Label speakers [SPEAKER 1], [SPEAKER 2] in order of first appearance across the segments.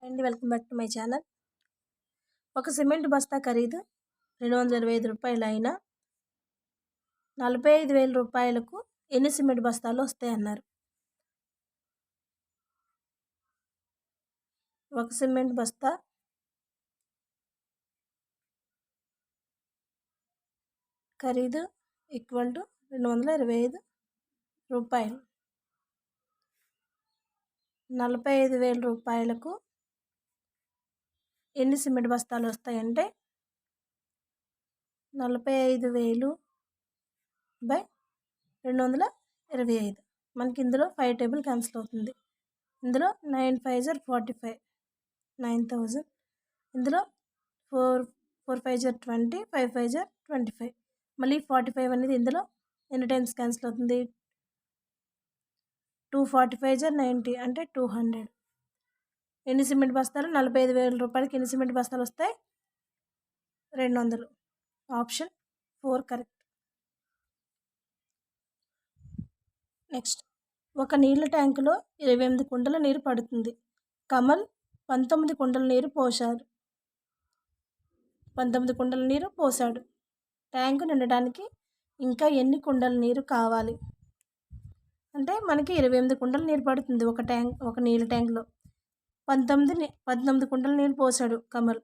[SPEAKER 1] అండి welcome back to my channel. ఒక cement బస్తా ఖరీదు రూ. 225 అయినా 45,000 రూపాయలకు ఎన్ని సిమెంట్ బస్తాలు వస్తాయన్నారు. ఒక సిమెంట్ బస్తా ఖరీదు ఈక్వల్ టు 225 రూపాయలు. 45,000 రూపాయలకు ఎన్ని సిమెంట్ బస్తాలు వస్తాయంటే 45,000 బై 225. మనకి ఇందులో 5 టేబుల్ క్యాన్సిల్ అవుతుంది. ఇందులో 9 5 45 9,000. ఇందులో 4 5 20 5 5 25. మళ్ళీ 45 అనేది ఇందులో ఎన్ని టైమ్స్ క్యాన్సిల్ అవుతుంది? 2 45 90 అంటే 200. ఎన్ని సిమెంట్ బస్తాలు? 45,000 రూపాయలకి ఎన్ని సిమెంట్ బస్తాలు వస్తాయి? 200. Option 4 correct. నెక్స్ట్, ఒక నీళ్ళ ట్యాంకులో 28 కుండల నీరు పడుతుంది. కమల్ 19 కుండల నీరు పోశాడు. 19 కుండల నీరు పోశాడు. ట్యాంకు నిండడానికి ఇంకా ఎన్ని కుండల నీరు కావాలి? అంటే మనకి 28 కుండల నీరు పడుతుంది ఒక నీళ్ళ ట్యాంకులో. 19 కుండల నీరు పోసాడు కమల్.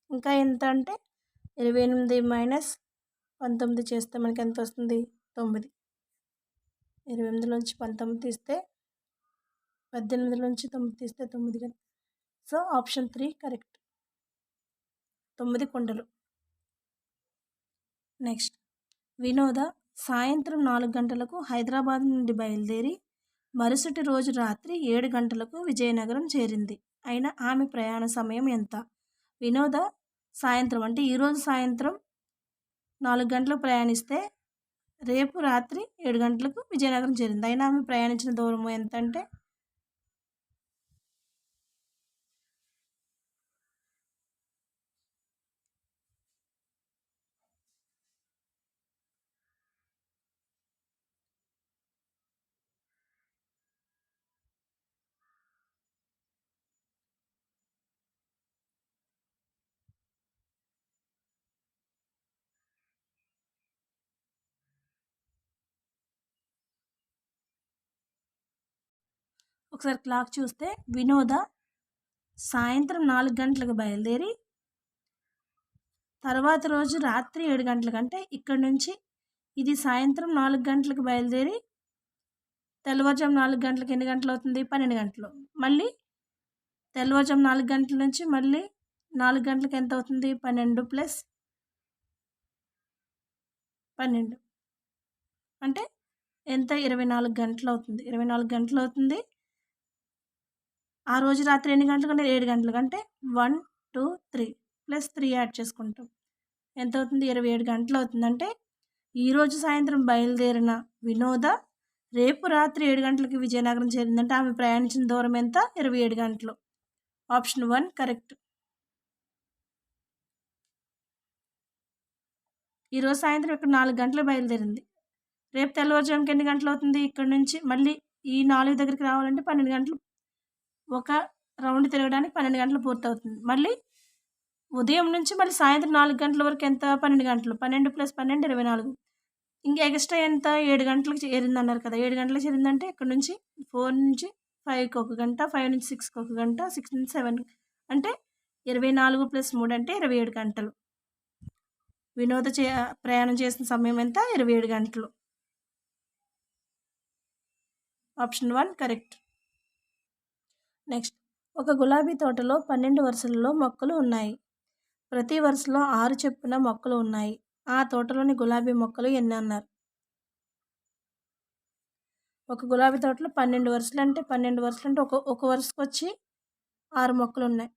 [SPEAKER 1] ఇంకా ఎంత అంటే 28 మైనస్ 19 చేస్తే మనకి ఎంత వస్తుంది? 9. 28 19 తీస్తే 18 9 తీస్తే 9 కదా. So option 3 correct. 9 కుండలు. నెక్స్ట్, వినోద సాయంత్రం 4 గంటలకు హైదరాబాద్ నుండి బయలుదేరి మరుసటి రోజు రాత్రి 7 గంటలకు విజయనగరం చేరింది. అయినా ఆమె ప్రయాణ సమయం ఎంత? వినోద సాయంత్రం అంటే ఈరోజు సాయంత్రం 4 గంటలకు ప్రయాణిస్తే రేపు రాత్రి 7 గంటలకు విజయనగరం చేరింది. అయినా ఆమె ప్రయాణించిన దూరం ఎంత అంటే ఒకసారి క్లాక్ చూస్తే వినోద సాయంత్రం 4 గంటలకు బయలుదేరి తర్వాత రోజు రాత్రి 7 గంటలకు అంటే ఇక్కడ నుంచి ఇది సాయంత్రం 4 గంటలకు బయలుదేరి తెల్లవారుజాము 4 గంటలకు ఎన్ని గంటలు అవుతుంది? 12 గంటలు. మళ్ళీ తెల్లవారుజాము 4 గంటల నుంచి మళ్ళీ 4 గంటలకు ఎంత అవుతుంది? 12 ప్లస్ 12 అంటే ఎంత? 24 గంటలు అవుతుంది. 24 గంటలు అవుతుంది. ఆ రోజు రాత్రి ఎన్ని గంటలకు అంటే 7 గంటలకు అంటే 1 2 3 ప్లస్ 3 యాడ్ చేసుకుంటాం. ఎంత అవుతుంది? 27 గంటలు అవుతుంది. అంటే ఈరోజు సాయంత్రం బయలుదేరిన వినోద రేపు రాత్రి 7 గంటలకి విజయనగరం చేరిందంటే ఆమె ప్రయాణించిన దూరం ఎంత? 27 గంటలు. Option 1 correct. ఈరోజు సాయంత్రం ఇక్కడ 4 గంటలకు బయలుదేరింది. రేపు తెల్లవారుజాముకి ఎన్ని గంటలు అవుతుంది? ఇక్కడ నుంచి మళ్ళీ ఈ 4 దగ్గరికి రావాలంటే 12 గంటలు. ఒక రౌండ్ తిరగడానికి 12 గంటలు పూర్తవుతుంది. మళ్ళీ ఉదయం నుంచి మళ్ళీ సాయంత్రం 4 గంటల వరకు ఎంత? 12 గంటలు. 12 ప్లస్ 12 24. ఇంకా ఎక్స్ట్రా ఎంత? 7 గంటలకు చేరింది అన్నారు కదా. 7 గంటలకు చేరిందంటే ఇక్కడ నుంచి 4 నుంచి 5కి 1 గంట, 5 నుంచి 6కి 1 గంట, 6 నుంచి 7 అంటే 24 ప్లస్ 3 అంటే 27 గంటలు. వినోద ప్రయాణం చేసిన సమయం ఎంత? 27 గంటలు. Option 1 correct. నెక్స్ట్, ఒక గులాబీ తోటలో 12 వరుసలలో మొక్కలు ఉన్నాయి. ప్రతి వరుసలో 6 చొప్పున మొక్కలు ఉన్నాయి. ఆ తోటలోని గులాబీ మొక్కలు ఎన్ని అన్నారు? ఒక గులాబీ తోటలో 12 వరుసలు అంటే ఒక వరుసకు వచ్చి 6 మొక్కలు ఉన్నాయి.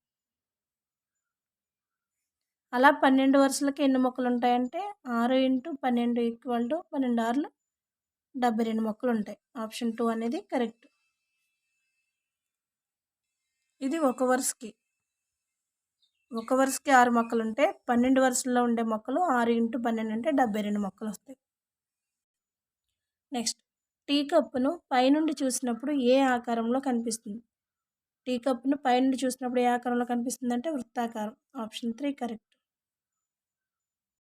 [SPEAKER 1] అలా 12 వరుసలకి ఎన్ని మొక్కలు ఉంటాయంటే 6 × 12 ఈక్వల్ టు 12 6 72 మొక్కలు ఉంటాయి. ఆప్షన్ 2 అనేది కరెక్ట్. ఇది ఒక వరుసకి 6 మొక్కలు ఉంటే 12 వరుసల్లో ఉండే మొక్కలు 6 × 12 అంటే 72 మొక్కలు వస్తాయి. నెక్స్ట్, టీ కప్పును పైనుండి చూసినప్పుడు ఏ ఆకారంలో కనిపిస్తుంది? టీ కప్‌ను పైనుండి చూసినప్పుడు ఏ ఆకారంలో కనిపిస్తుందంటే వృత్తాకారం. Option 3 correct.